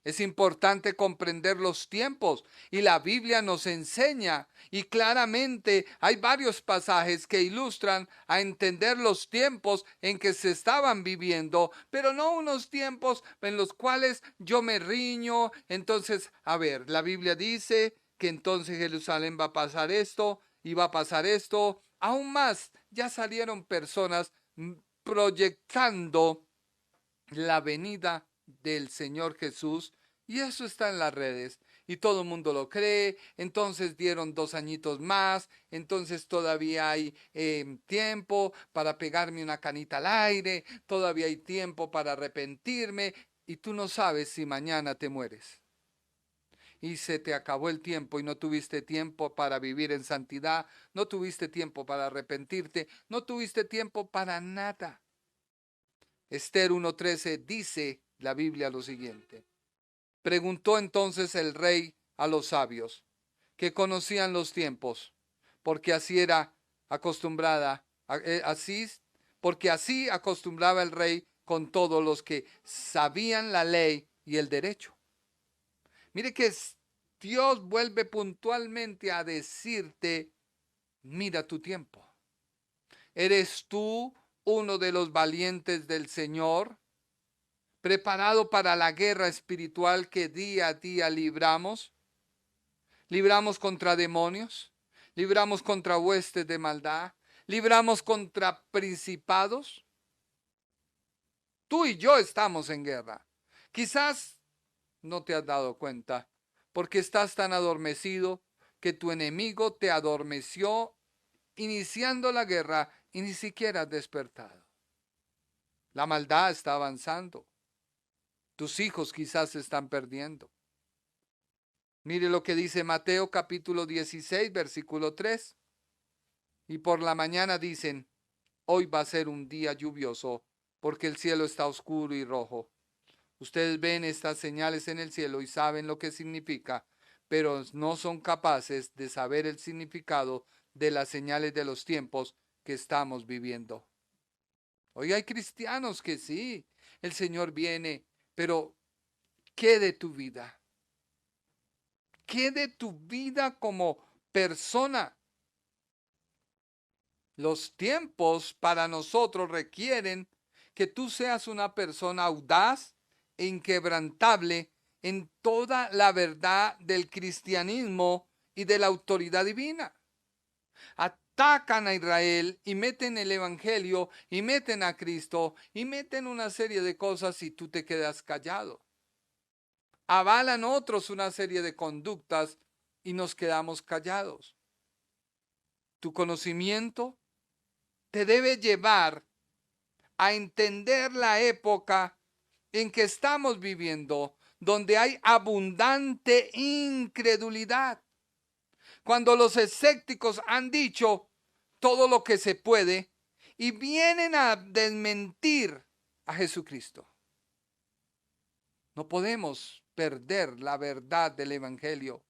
Es importante comprender los tiempos y la Biblia nos enseña y claramente hay varios pasajes que ilustran a entender los tiempos en que se estaban viviendo, pero no unos tiempos en los cuales yo me riño. Entonces, a ver, la Biblia dice que entonces Jerusalén va a pasar esto y va a pasar esto. Aún más, ya salieron personas proyectando la venida del Señor Jesús y eso está en las redes y todo el mundo lo cree. Entonces dieron 2 añitos más, entonces todavía hay tiempo para pegarme una canita al aire, todavía hay tiempo para arrepentirme y tú no sabes si mañana te mueres. Y se te acabó el tiempo y no tuviste tiempo para vivir en santidad, no tuviste tiempo para arrepentirte, no tuviste tiempo para nada. Esther 1:13 dice la Biblia lo siguiente. Preguntó entonces el rey a los sabios, que conocían los tiempos, porque así era acostumbrada, porque así acostumbraba el rey con todos los que sabían la ley y el derecho. Mire que Dios vuelve puntualmente a decirte, mira tu tiempo. ¿Eres tú uno de los valientes del Señor, preparado para la guerra espiritual que día a día libramos. Libramos contra demonios, libramos contra huestes de maldad, libramos contra principados. Tú y yo estamos en guerra. Quizás no te has dado cuenta porque estás tan adormecido que tu enemigo te adormeció iniciando la guerra y ni siquiera has despertado. La maldad está avanzando. Tus hijos quizás se están perdiendo. Mire lo que dice Mateo capítulo 16, versículo 3. Y por la mañana dicen, hoy va a ser un día lluvioso porque el cielo está oscuro y rojo. Ustedes ven estas señales en el cielo y saben lo que significa, pero no son capaces de saber el significado de las señales de los tiempos que estamos viviendo. Hoy hay cristianos que sí, el Señor viene, pero ¿qué de tu vida? ¿Qué de tu vida como persona? Los tiempos para nosotros requieren que tú seas una persona audaz e inquebrantable en toda la verdad del cristianismo y de la autoridad divina. Atacan a Israel y meten el evangelio y meten a Cristo y meten una serie de cosas y tú te quedas callado. Avalan otros una serie de conductas y nos quedamos callados. Tu conocimiento te debe llevar a entender la época en que estamos viviendo, donde hay abundante incredulidad. Cuando los escépticos han dicho todo lo que se puede y vienen a desmentir a Jesucristo. No podemos perder la verdad del evangelio.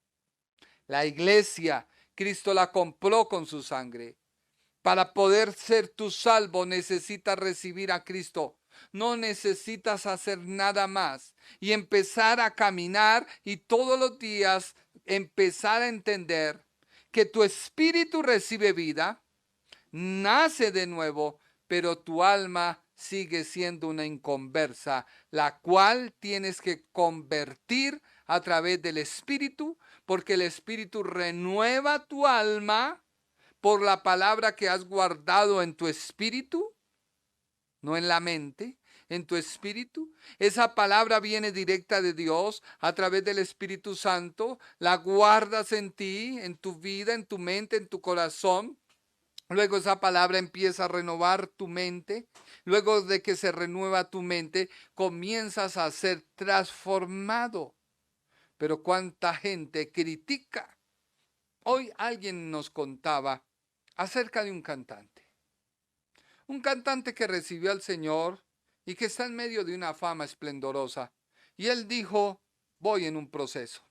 La iglesia, Cristo la compró con su sangre. Para poder ser tu salvo necesitas recibir a Cristo. No necesitas hacer nada más y empezar a caminar y todos los días empezar a entender que tu espíritu recibe vida, nace de nuevo, pero tu alma sigue siendo una inconversa, la cual tienes que convertir a través del espíritu, porque el espíritu renueva tu alma por la palabra que has guardado en tu espíritu, no en la mente, en tu espíritu. Esa palabra viene directa de Dios a través del Espíritu Santo, la guardas en ti, en tu vida, en tu mente, en tu corazón. Luego esa palabra empieza a renovar tu mente. Luego de que se renueva tu mente, comienzas a ser transformado. Pero cuánta gente critica. Hoy alguien nos contaba acerca de un cantante. Un cantante que recibió al Señor y que está en medio de una fama esplendorosa. Y él dijo, voy en un proceso.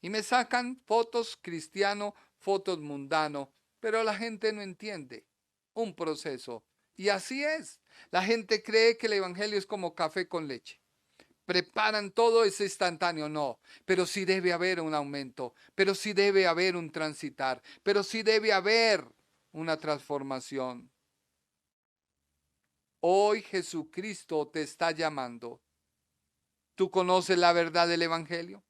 Y me sacan fotos cristiano, fotos mundano, pero la gente no entiende. Un proceso. Y así es. La gente cree que el evangelio es como café con leche. Preparan todo, es instantáneo, no, pero sí debe haber un aumento, pero sí debe haber un transitar, pero sí debe haber una transformación. Hoy Jesucristo te está llamando. ¿Tú conoces la verdad del evangelio?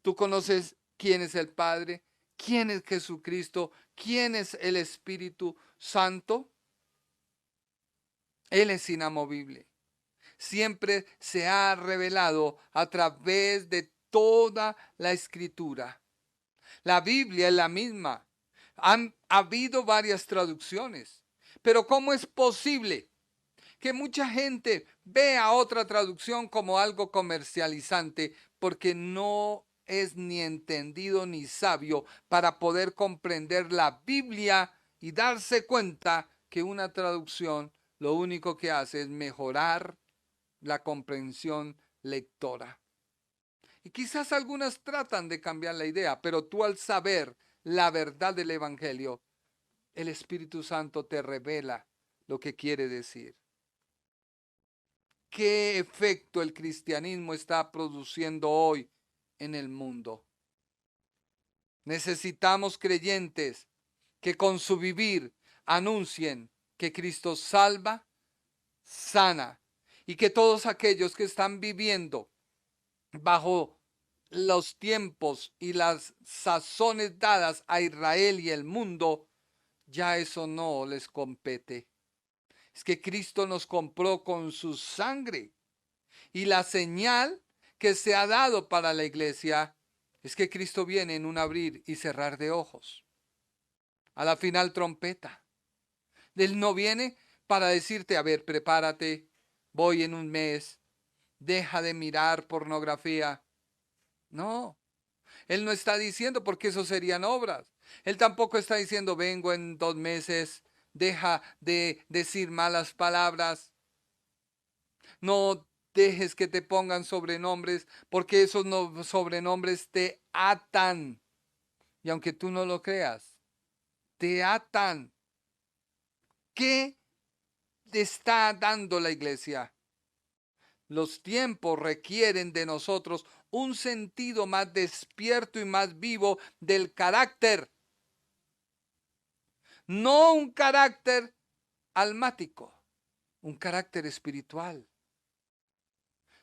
¿Tú conoces quién es el Padre? ¿Quién es Jesucristo? ¿Quién es el Espíritu Santo? Él es inamovible. Siempre se ha revelado a través de toda la escritura. La Biblia es la misma. Han habido varias traducciones. Pero ¿cómo es posible que mucha gente vea otra traducción como algo comercializante? Porque no es ni entendido ni sabio para poder comprender la Biblia y darse cuenta que una traducción lo único que hace es mejorar la comprensión lectora. Y quizás algunas tratan de cambiar la idea, pero tú al saber la verdad del Evangelio, el Espíritu Santo te revela lo que quiere decir. ¿Qué efecto el cristianismo está produciendo hoy en el mundo? Necesitamos creyentes que con su vivir anuncien que Cristo salva, sana, y que todos aquellos que están viviendo bajo los tiempos y las sazones dadas a Israel y el mundo, ya eso no les compete. Es que Cristo nos compró con su sangre, y la señal que se ha dado para la iglesia es que Cristo viene en un abrir y cerrar de ojos, a la final trompeta. Él no viene para decirte, a ver, prepárate, voy en un mes, deja de mirar pornografía. No, Él no está diciendo, porque eso serían obras. Él tampoco está diciendo, vengo en 2 meses, deja de decir malas palabras. No dejes que te pongan sobrenombres, porque esos sobrenombres te atan. Y aunque tú no lo creas, te atan. ¿Qué te está dando la iglesia? Los tiempos requieren de nosotros un sentido más despierto y más vivo del carácter. No un carácter almático, un carácter espiritual.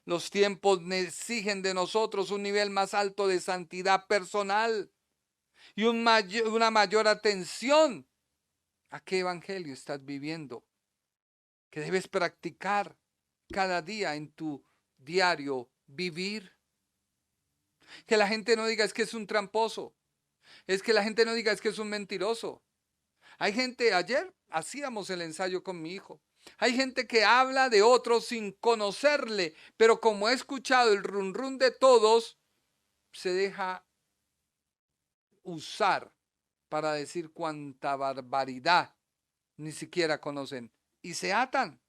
Los tiempos exigen de nosotros un nivel más alto de santidad personal y una mayor atención a qué evangelio estás viviendo, que debes practicar cada día en tu diario vivir. Que la gente no diga es que es un tramposo, es que la gente no diga es que es un mentiroso. Hay gente, ayer hacíamos el ensayo con mi hijo, hay gente que habla de otros sin conocerle, pero como he escuchado el run run de todos, se deja usar para decir cuánta barbaridad ni siquiera conocen. Y se atan,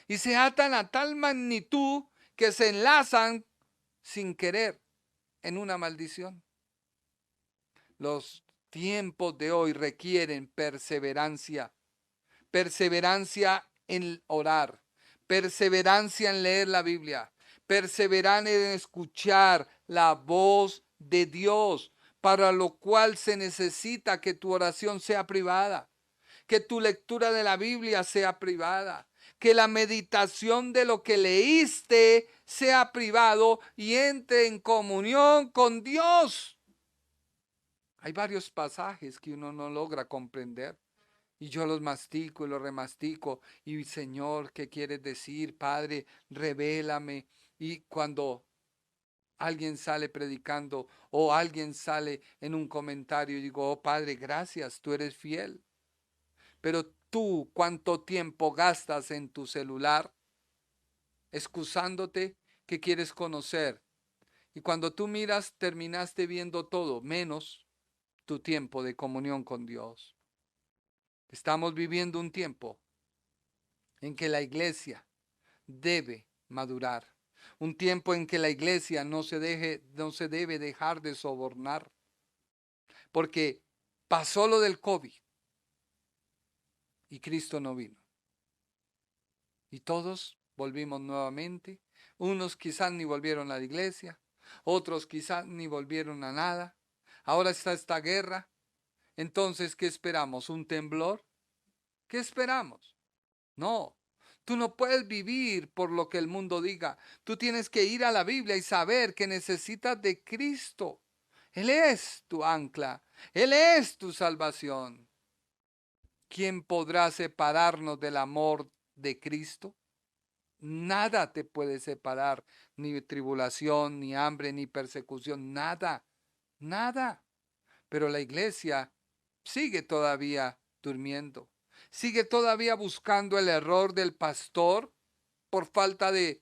y se atan a tal magnitud que se enlazan sin querer en una maldición. Los tiempos de hoy requieren perseverancia, perseverancia en orar, perseverancia en leer la Biblia, perseverancia en escuchar la voz de Dios, para lo cual se necesita que tu oración sea privada, que tu lectura de la Biblia sea privada, que la meditación de lo que leíste sea privado y entre en comunión con Dios. Hay varios pasajes que uno no logra comprender y yo los mastico y los remastico y Señor, ¿qué quieres decir? Padre, revélame. Y cuando alguien sale predicando o alguien sale en un comentario y digo, oh Padre, gracias, tú eres fiel. Pero tú, ¿cuánto tiempo gastas en tu celular excusándote que quieres conocer? Y cuando tú miras, terminaste viendo todo, menos tu tiempo de comunión con Dios. Estamos viviendo un tiempo en que la iglesia debe madurar. Un tiempo en que la iglesia no se debe dejar de sobornar. Porque pasó lo del COVID y Cristo no vino. Y todos volvimos nuevamente. Unos quizás ni volvieron a la iglesia, otros quizás ni volvieron a nada. Ahora está esta guerra. Entonces, ¿qué esperamos? ¿Un temblor? ¿Qué esperamos? No, tú no puedes vivir por lo que el mundo diga. Tú tienes que ir a la Biblia y saber que necesitas de Cristo. Él es tu ancla. Él es tu salvación. ¿Quién podrá separarnos del amor de Cristo? Nada te puede separar, ni tribulación, ni hambre, ni persecución, nada, nada. Pero la iglesia sigue todavía durmiendo, sigue todavía buscando el error del pastor por falta de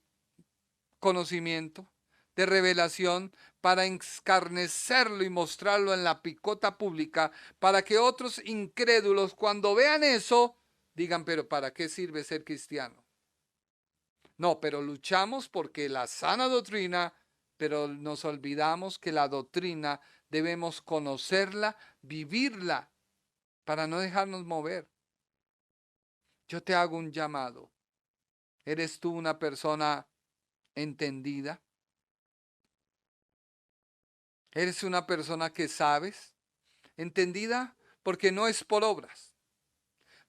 conocimiento, de revelación, para escarnecerlo y mostrarlo en la picota pública, para que otros incrédulos cuando vean eso digan, pero ¿para qué sirve ser cristiano? No, pero luchamos porque la sana doctrina, pero nos olvidamos que la doctrina debemos conocerla, vivirla, para no dejarnos mover. Yo te hago un llamado. ¿Eres tú una persona entendida? ¿Eres una persona que sabes? ¿Entendida? Porque no es por obras.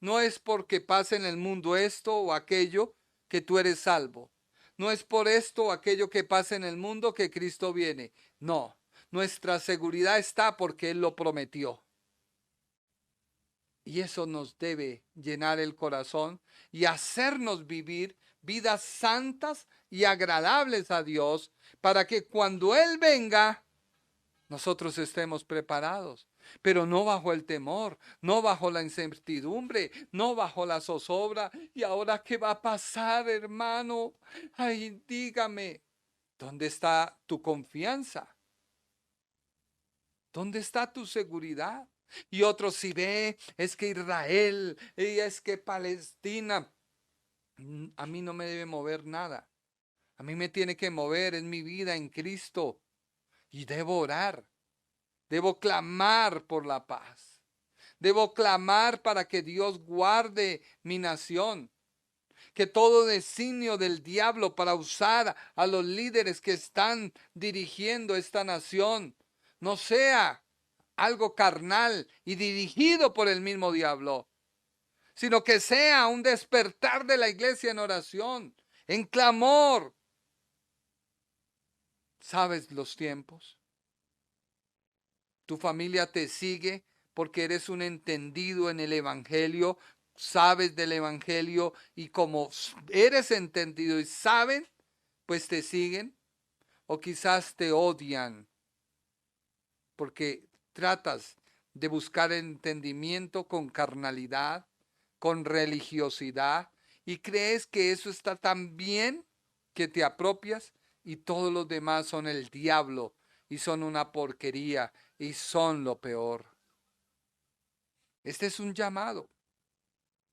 No es porque pase en el mundo esto o aquello que tú eres salvo. No es por esto o aquello que pasa en el mundo que Cristo viene. No, nuestra seguridad está porque Él lo prometió. Y eso nos debe llenar el corazón y hacernos vivir vidas santas y agradables a Dios para que cuando Él venga, nosotros estemos preparados. Pero no bajo el temor, no bajo la incertidumbre, no bajo la zozobra. ¿Y ahora qué va a pasar, hermano? Ay, dígame, ¿dónde está tu confianza? ¿Dónde está tu seguridad? Y otros si ve, es que Israel, y es que Palestina. A mí no me debe mover nada. A mí me tiene que mover en mi vida en Cristo. Y debo orar. Debo clamar por la paz. Debo clamar para que Dios guarde mi nación. Que todo designio del diablo para usar a los líderes que están dirigiendo esta nación no sea algo carnal y dirigido por el mismo diablo, sino que sea un despertar de la iglesia en oración, en clamor. ¿Sabes los tiempos? Tu familia te sigue porque eres un entendido en el evangelio, sabes del evangelio y como eres entendido y saben, pues te siguen o quizás te odian porque tratas de buscar entendimiento con carnalidad, con religiosidad y crees que eso está tan bien que te apropias y todos los demás son el diablo y son una porquería y son lo peor. Este es un llamado,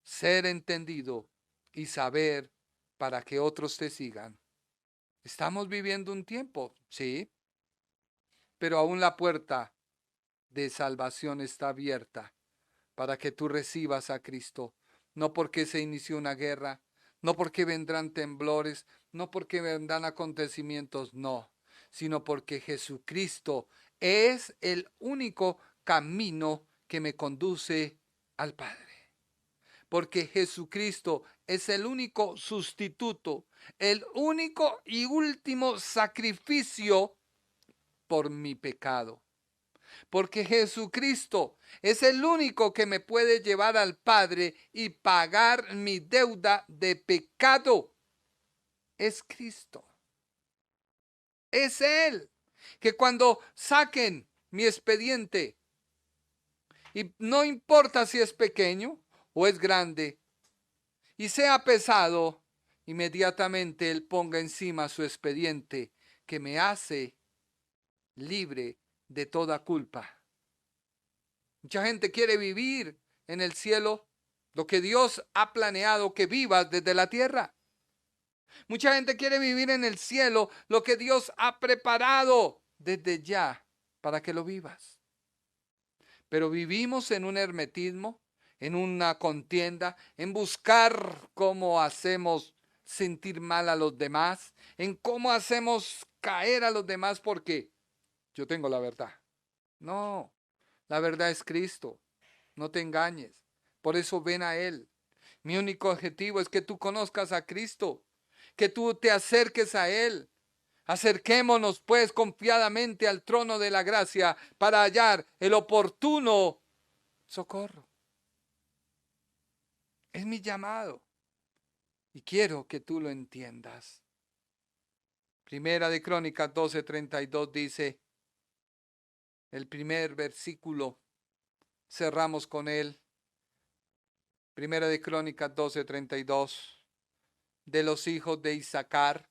ser entendido y saber para que otros te sigan. Estamos viviendo un tiempo, sí, pero aún la puerta de salvación está abierta para que tú recibas a Cristo. No porque se inició una guerra, no porque vendrán temblores, no porque vendrán acontecimientos, no, sino porque Jesucristo es el único camino que me conduce al Padre. Porque Jesucristo es el único sustituto, el único y último sacrificio por mi pecado. Porque Jesucristo es el único que me puede llevar al Padre y pagar mi deuda de pecado. Es Cristo. Es Él. Que cuando saquen mi expediente, y no importa si es pequeño o es grande, y sea pesado, inmediatamente Él ponga encima su expediente que me hace libre de toda culpa. Mucha gente quiere vivir en el cielo lo que Dios ha planeado que vivas desde la tierra. Mucha gente quiere vivir en el cielo lo que Dios ha preparado desde ya para que lo vivas. Pero vivimos en un hermetismo, en una contienda, en buscar cómo hacemos sentir mal a los demás, en cómo hacemos caer a los demás porque yo tengo la verdad. No, la verdad es Cristo. No te engañes. Por eso ven a Él. Mi único objetivo es que tú conozcas a Cristo, que tú te acerques a Él. Acerquémonos pues confiadamente al trono de la gracia para hallar el oportuno socorro. Es mi llamado y quiero que tú lo entiendas. Primera de Crónicas 12:32 dice, el primer versículo, cerramos con él. Primera de Crónicas 12:32, de los hijos de Isaacar,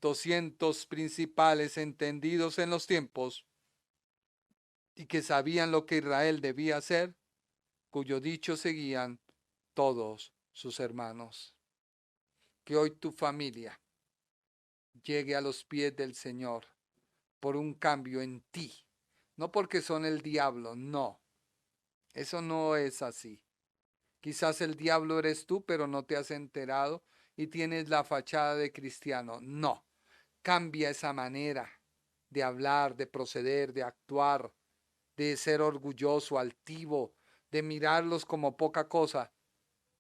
200 principales entendidos en los tiempos y que sabían lo que Israel debía hacer, cuyo dicho seguían todos sus hermanos. Que hoy tu familia llegue a los pies del Señor por un cambio en ti, no porque son el diablo, no, eso no es así. Quizás el diablo eres tú, pero no te has enterado y tienes la fachada de cristiano. No, cambia esa manera de hablar, de proceder, de actuar, de ser orgulloso, altivo, de mirarlos como poca cosa.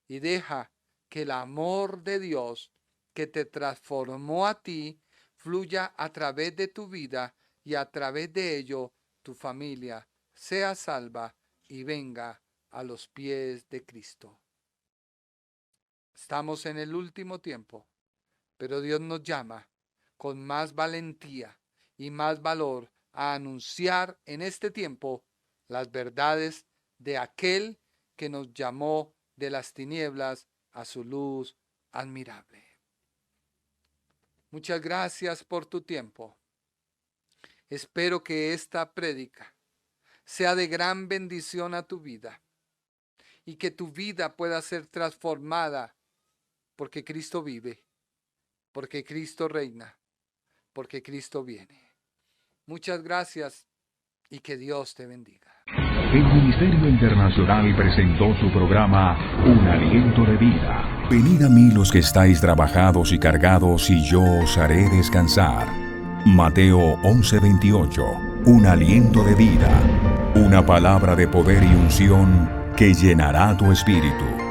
y deja que el amor de Dios que te transformó a ti fluya a través de tu vida y a través de ello tu familia sea salva y venga a los pies de Cristo. Estamos en el último tiempo, pero Dios nos llama con más valentía y más valor a anunciar en este tiempo las verdades de aquel que nos llamó de las tinieblas a su luz admirable. Muchas gracias por tu tiempo. Espero que esta prédica sea de gran bendición a tu vida y que tu vida pueda ser transformada porque Cristo vive, porque Cristo reina, porque Cristo viene. Muchas gracias y que Dios te bendiga. El Ministerio Internacional presentó su programa Un Aliento de Vida. Venid a mí los que estáis trabajados y cargados, y yo os haré descansar. Mateo 11:28. Un aliento de vida. Una palabra de poder y unción que llenará tu espíritu.